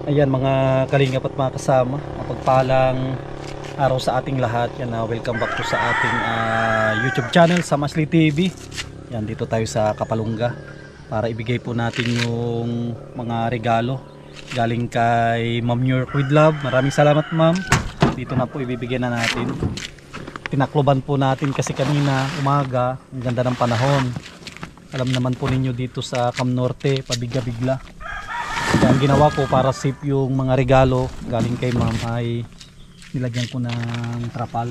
Ayan mga kalingap at mga kasama, mapagpalang araw sa ating lahat. Yan, welcome back to sa ating YouTube channel sa Masli TV. Yan, dito tayo sa Kapalungga para ibigay po natin yung mga regalo galing kay Ma'am New York with Love. Maraming salamat ma'am. Dito na po ibibigay na natin. Tinakloban po natin kasi kanina umaga, ang ganda ng panahon. Alam naman po ninyo dito sa Cam Norte, pabigla-bigla. Kaya ang ginawa ko para safe yung mga regalo galing kay ma'am ay nilagyan ko ng trapal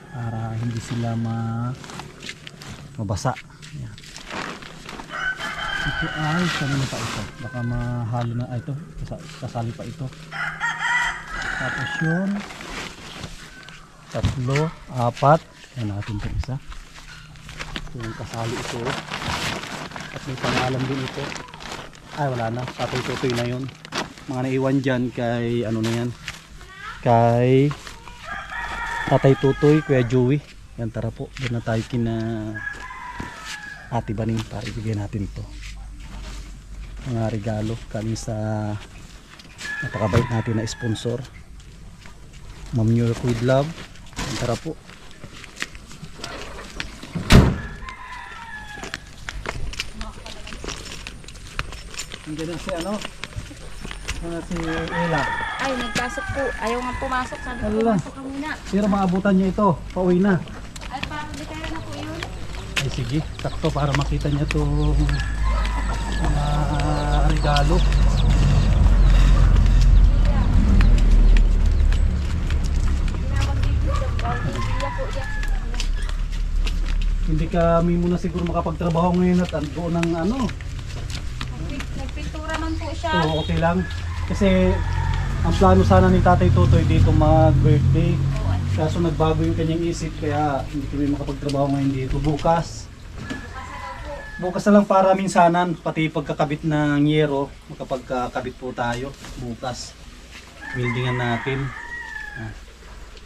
para hindi sila mabasa. Ayan. Ito ay kanina pa ito, baka mahalo na ito, kasali pa ito. Tapos yun, 3, 4, yan natin ito isa. Ito yung kasali ito. At may pangalan din ito. Ay wala na, Tatay-Tutoy na yun. Mga naiwan dyan kay ano na yan, kay Tatay-Tutoy, Kuya Joey. Yan, tara po, doon na tayo kina Ate Baning para ibigay natin ito. Mga regalo galing sa napakabait natin na sponsor, Ma'am New York with Love. Yan, tara po. Nandiyan si ano? Si Ella. Ay, nagpasok po. Ayaw nga pumasok. Sabi ko, Ala. pumasok ka muna. Pero maabutan niya ito. Pauwi na. Ay, parang di kaya na po yun. Ay sige, sakto para makita niya itong mga regalo. Hindi kami muna siguro makapagtrabaho ngayon at doon ng ano. Nagpintura man po siya. So okay lang. Kasi ang plano sana ni Tatay-Tutoy dito mag-birthday. Kaso nagbago yung kanyang isip kaya hindi kami makapagtrabaho ngayon dito. Bukas na lang para minsanan, pati pagkakabit ng yero, makapagkakabit po tayo bukas. Buildingan natin.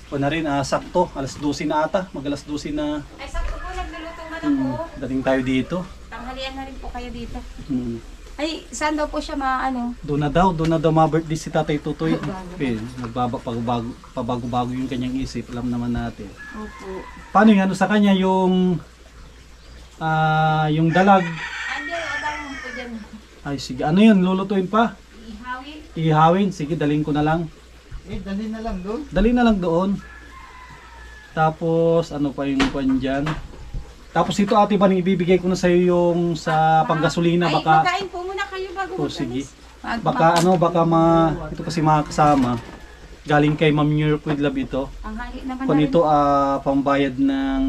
O na rin, sakto, alas 12 na ata, mag alas 12 na. Ay, sakto po. Nagluluto man ako. Dating tayo dito. Tanghalian na rin po kayo dito. Hmm. Ay, saan daw po siya maano? Doon na daw ma-birthday si Tatay-Tutoy. Pabago-bago yung kanyang isip, alam naman natin. Opo. Paano yung ano sa kanya, yung dalag? Andiyan, abang po dyan. Ay sige, ano yun, lulutuin pa? Ihawin. Ihawin, sige dalhin ko na lang. Dali na lang doon. Dali na lang doon. Tapos ano pa yung kwan dyan. Tapos ito Ate Baning, ibibigay ko na sa iyo yung sa panggasolina. Ay, Baka magkain po muna kayo bago oh, sige. mag-alis. Baka ito kasi mga kasama galing kay Ma'am New York with Love ito. Tanghali naman Kung na rin. ito pambayad ng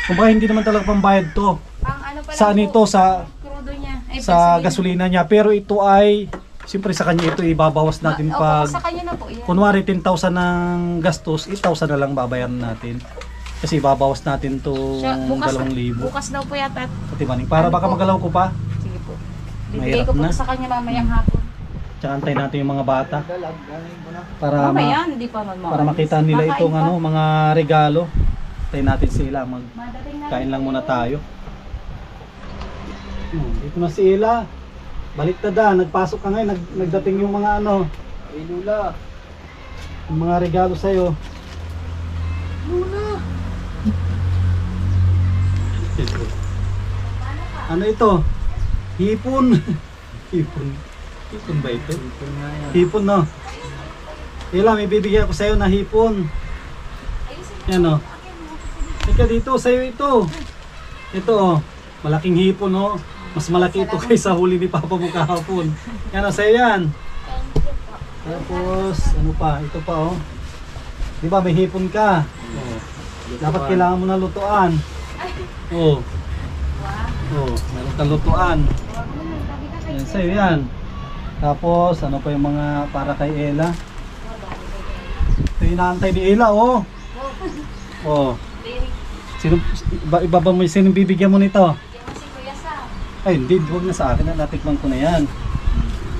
kumbaga hindi naman talaga pambayad to. Pang ano pa lang Saan po, ito sa krudo niya. Ay, sa gasolina niya, pero ito ay siyempre sa kanya ito ibabawas natin Opo, pag sa kanya na po. Yan. kunwari 10,000 ng gastos, 8,000 na lang babayaran natin. Kasi ibabawas natin to Siya, 2,000. bukas daw po yata. Pati Baning, para baka magalaw ko pa. Sige po. Bibigay Mahirap ko po na. sa kanya mamayang hapon. Tsaka antayin natin yung mga bata Dalag, galing mo na. para Mamaya, hindi pa man para makita nila Makain itong pa. ano, mga regalo. Antayin natin sila, Madating na magkain rin lang po. muna tayo. Dito na si Ella. Baliktad nagpasok ka ngayon, nagdating yung mga ano, Eh, Lula. yung mga regalo sa'yo. Lula. Ano ito? Hipon. Hipon. Hipon ba ito? Ito nga yan. Hipon no. Ella, may bibigyan ko sa'yo na hipon. Yan o. Ika dito, sa'yo ito. Ito o. Malaking hipon o. Mas malaki ito kaysa huli ni Papa mo kahapon. Yan o, sa'yo yan. Tapos, ano pa? Ito pa o. Di ba may hipon ka? Oh. Dapat kailangan mo na lutuan. Oh. Oh, meron kang lutuan. Yan, sa'yo yan. Tapos, ano pa yung mga para kay Ella? Ito yung inaantay ni Ella, oh. Oh. Sino, ibaba mo, sino bibigyan mo nito? Si Kuya Sam. Ay, hindi, huwag na sa akin. Natikman ko na yan.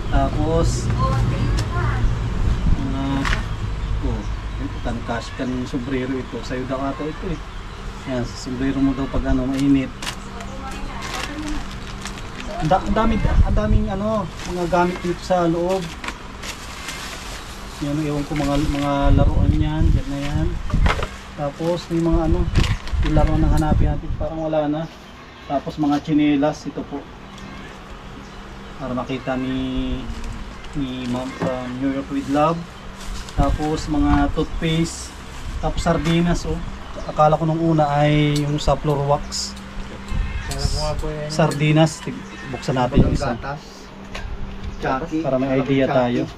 Tapos, ito, cash kan sombrero ito. Sa'yo daw ata ito eh. Yan, sa sombrero mo daw pag ano, mainit. Ang daming ano, mga gamit dito sa loob. Yan, ewan ko mga laruan yan, yan na yan. Tapos may mga ano, yung laruan na hanapin natin, parang wala na. Tapos mga tsinelas, ito po. Para makita ni Ma'am from New York with Love. Tapos mga toothpaste, tapos sardinas oh. Akala ko nung una ay yung sa floor wax. Kaya ko nga po yan. Sardinas, buksan natin yung isa. Gatas. Chucky. Para may idea tayo.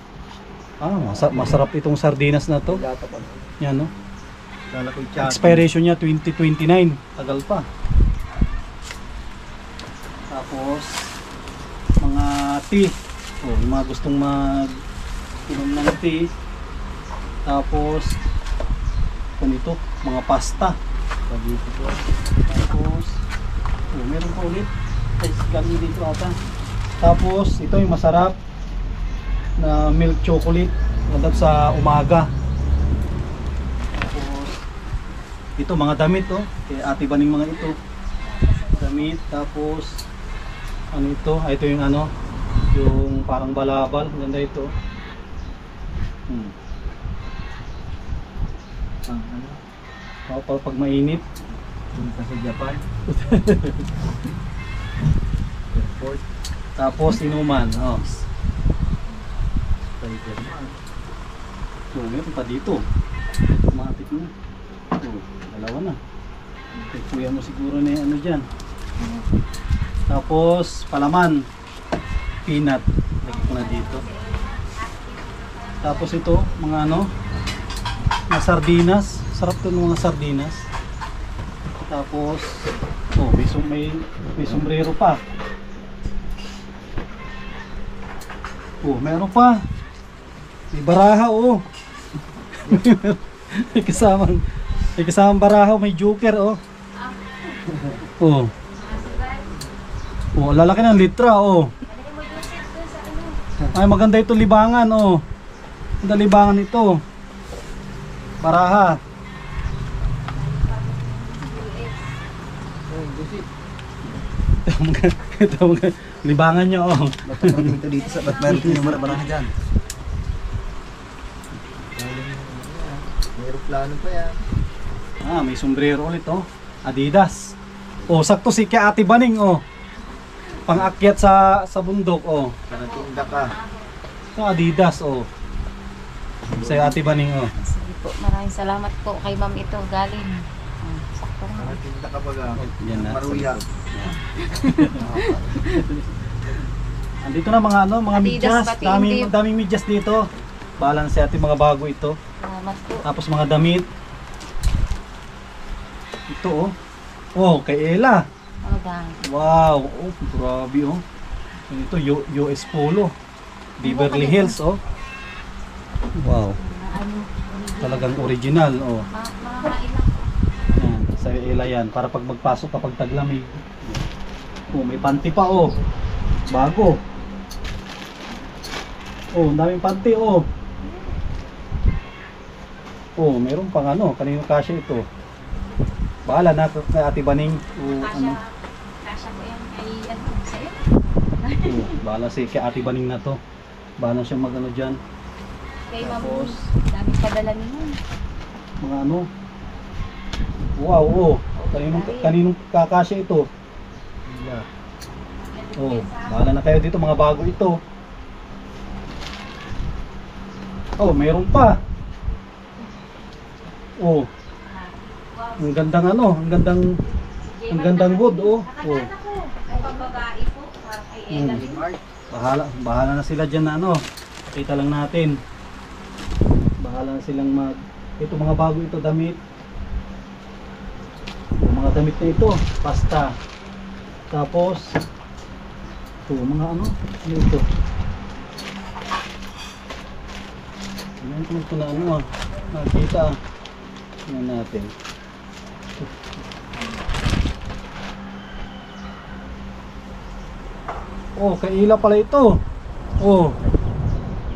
Masarap itong sardinas na to. Gata pa. Yan no. Kala ko Chucky. Expiration niya 2029. Tagal pa. Tapos mga tea. Oh, yung mga gustong inom ng tea. Tapos ganito, mga pasta. Pagito po. Tapos meron pa ulit. Ay, galing dito ata. Tapos ito yung masarap na milk chocolate. Magandang sa umaga. Tapos ito mga damit oh. Kay Ate Baning mga ito. Damit. Tapos ano ito? Ito yung ano, yung parang balabal. Ganda ito. Ano? Pag mainit. Punta sa Japan. Airport. Tapos inuman. Oh. Spider-Man. So, meron pa dito. Automatic na. Oh, dalawa na. Kay kuya mo siguro na yung ano dyan. Tapos palaman. Peanut. Lagi ko na dito. Tapos ito, mga ano, mga sardinas. Sarap to ng mga sardinas. Tapos oh, may sombrero pa. Oh, meron pa. May baraha oh. may kasamang baraha, may joker oh. Oh. Oh, lalaki ng litra oh. Ay, maganda ito libangan oh. Maganda libangan ito. Baraha. Ito libangan nyo oh. Matapang ito dito sa ba't meron ko yung marabaraha dyan. May aeroplano pa yan. May sombrero ulit oh. Adidas. Oh, sakto si kay Ate Baning oh. Pang-akyat sa bundok oh. Kanatinda ka. Ito Adidas oh. Sa Ate Baning oh. Sige po, maraming salamat po kay ma'am ito galing. Sakto nga. Kanatinda ka pag Yan na. maruya. Andito na mga ano, mga Adidas, medyas. pati Daming hindi. medyas dito. Balance ate mga bago ito. Salamat po. Tapos mga damit. Ito oh. Oh, kay Ella. Ano ba? Wow, oh, grabe oh. Ito US Polo. Beverly Hills oh. Wow, Ano? talagang original oh. Makakain lang po. Yan, sa Ella yan para pag magpasok kapag taglamig. Oh, may panty pa oh. Bago. Oh, ang daming panty oh. Oh, meron pang ano, kanino kasya ito. Bahala na kay Ate Baning o ano. Kasya po yan kay ano sa'yo. Oh, bahala si kay Ate Baning na to. Bahala siya magano diyan. Kay ma'am. Tapos, Daming padala niyo. mga ano. Wow, oh. Kaninong kakasya ito? Wala. Oh, bahala na kayo dito, mga bago ito. Oh, mayroon pa. Oh, ang gandang ano, ang gandang wood oh. Oh. Ay, pambabae po. Para kay Ella din. Bahala na sila diyan na ano. Kita lang natin. Bahala na silang ito mga bago ito damit. Yung mga damit na ito, pasta. Tapos ito mga ano ito. Ano ito na ano nakita. Tingnan natin. Oh, kay Ella pala ito. Oh.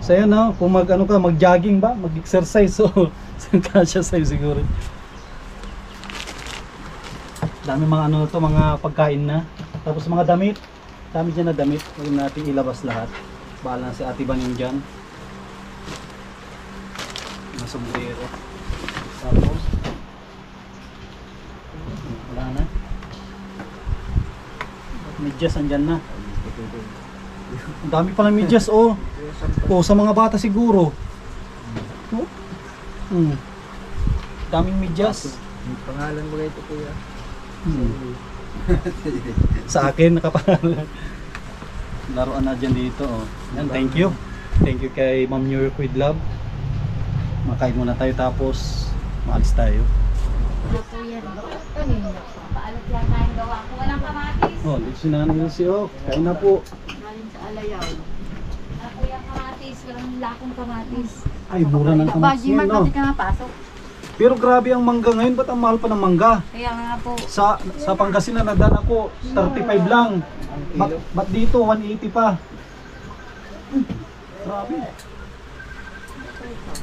Saya na kung ano ka, mag-jogging ba, mag-exercise so kasya sa'yo siguro. Dami mga ano to, mga pagkain na. Tapos mga damit. Dami dyan na damit. Huwag natin ilabas lahat. Bahala na si Ate Baning dyan. Mga sombrero. Tapos, wala na. Medyas andyan na. Ang dami palang medyas, oh. Oh, sa mga bata siguro. Oh. Daming medyas. May pangalan mo ito kuya. Sa akin nakapangalan. Laruan na dyan dito, oh. Yan, thank you. Thank you kay Ma'am New York with Love. Makain muna tayo tapos maalis tayo. Ano po yan? Paalat yan tayong gawa. Kung walang kamatis. Oh, dito si Nanay Elsie, oh. Kain na po. Galing sa Alayaw. Wala po yung kamatis. Walang lakong kamatis. Ay, mura ng kamatis Baji, ngayon, no? ka nga pasok. Pero grabe ang mangga ngayon. Ba't ang mahal pa ng mangga? Kaya nga po. Sa Pangasinan, nagdaan ako 35 lang. Ba't dito 180 pa? Grabe.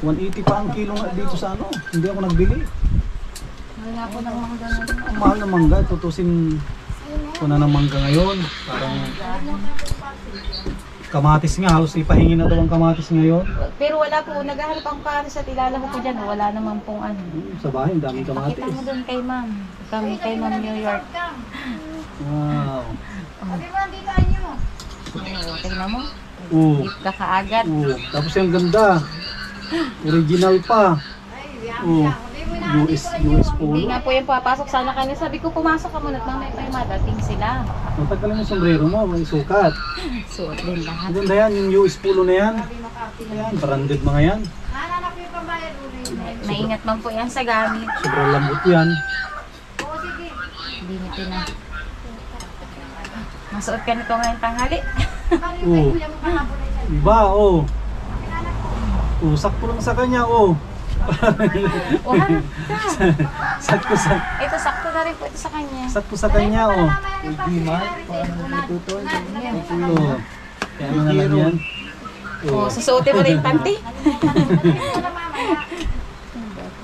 180 pa ang kilo nga dito sa ano. Hindi ako nagbili. Mahal nga po ng mga ganun. Ang mahal ng mangga. Tutusin ko na ng mangga ngayon. Parang kamatis nga. Halos ipahingi na daw ang kamatis ngayon. Pero wala po. Naghahalap ang kamatis at ilala ko po dyan. Wala naman pong ano. Sa bahay, ang daming Pakita kamatis. mo doon kay ma'am. Kay ma'am New York. Wow. Tingnan mo. Oo. Gift ka kaagad. Oo. Tapos yung ganda. Original pa. Oo. US Hindi polo. nga po yung papasok sana kanina. Sabi ko pumasok ka muna at mamaya pa yung madating sila. Matagalan yung sombrero mo, may sukat. Suot din lahat. Ang ganda yan, yung US polo na yan. Ayan, branded mga yan. Maingat man po yan sa gamit. Sobrang lambot yan. Hindi nito na. Masuot ka nito ngayong tanghali. Oo. Diba, oo. Oo, sakto lang sa kanya, oo. Wala. Sakto sa Ito sakto na rin po ito sa kanya. sakto sa kanya, oo. Hindi mahal. Paano nagluto? Oo. Kaya ano na lang yan. Oo. Susuotin mo rin yung panty.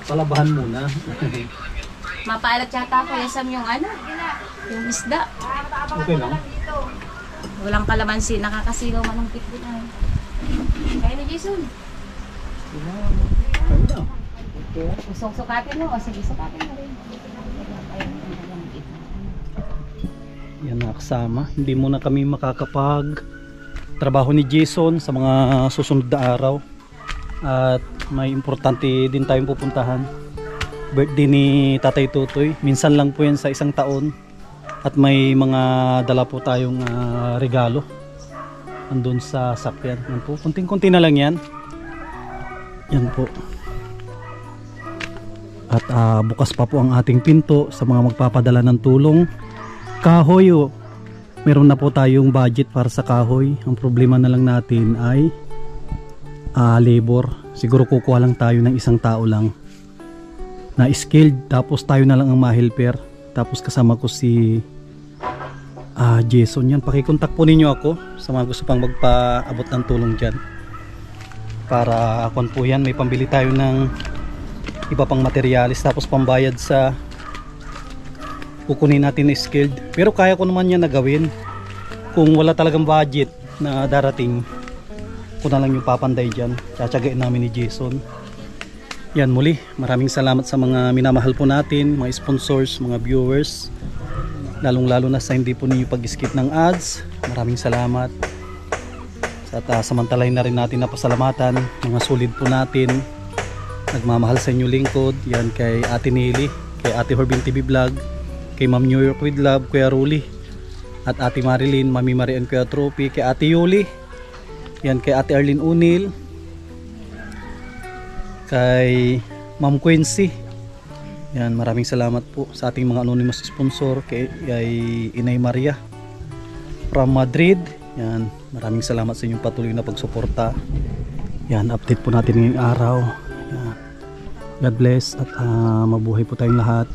Palabahan muna. Mapaalat yata ko yasam yung ano, yung isda. Okay lang. Walang kalamansi, nakakasilaw man ng pitbit na. Kaya ni Jason, Kaya na. gustong sukatin mo, o sige sukatin mo rin. Yan na kasama. Hindi muna kami makakapag trabaho ni Jason sa mga susunod na araw. At may importante din tayong pupuntahan. Birthday ni Tatay Tutoy. Minsan lang po yan sa isang taon. At may mga dala po tayong regalo. Andun sa sakyan. Yan po. Kunting-kunti na lang yan. Yan po. At bukas pa po ang ating pinto sa mga magpapadala ng tulong. Kahoy, oh. Meron na po tayong budget para sa kahoy. Ang problema na lang natin ay labor. Siguro kukuha lang tayo ng isang tao lang na skilled, tapos tayo na lang ang ma-helper. Tapos kasama ko si Jason. Yan, pakikontak po ninyo ako sa mga gusto pang magpaabot ng tulong dyan. Para akon po yan, may pambili tayo ng iba pang materialis, tapos pambayad sa kukunin natin na skilled. Pero kaya ko naman yan na gawin. Kung wala talagang budget na darating, ko na lang yung papanday dyan. Tsatsagain namin ni Jason. Yan, muli, maraming salamat sa mga minamahal po natin, mga sponsors, mga viewers, lalong lalo na sa hindi po ninyo pag-skip ng ads. Maraming salamat. At samantalahin na rin natin na pasalamatan mga solid po natin, nagmamahal sa inyo lingkod. Yan kay Ate Nelly, kay Ate Horbin TV Vlog, kay Ma'am New York with Love, Kuya Ruli, at Ate Marilyn, Mami Marian, Kuya Trophy, kay Ate Yuli, yan kay Ate Arlene Unil, kay Ma'am Quincy. Yan, maraming salamat po sa ating mga anonymous sponsor, kay Inay Maria from Madrid. Yan, maraming salamat sa inyong patuloy na pagsuporta. Yan, update po natin ngayong araw. Yan. God bless at mabuhay po tayong lahat.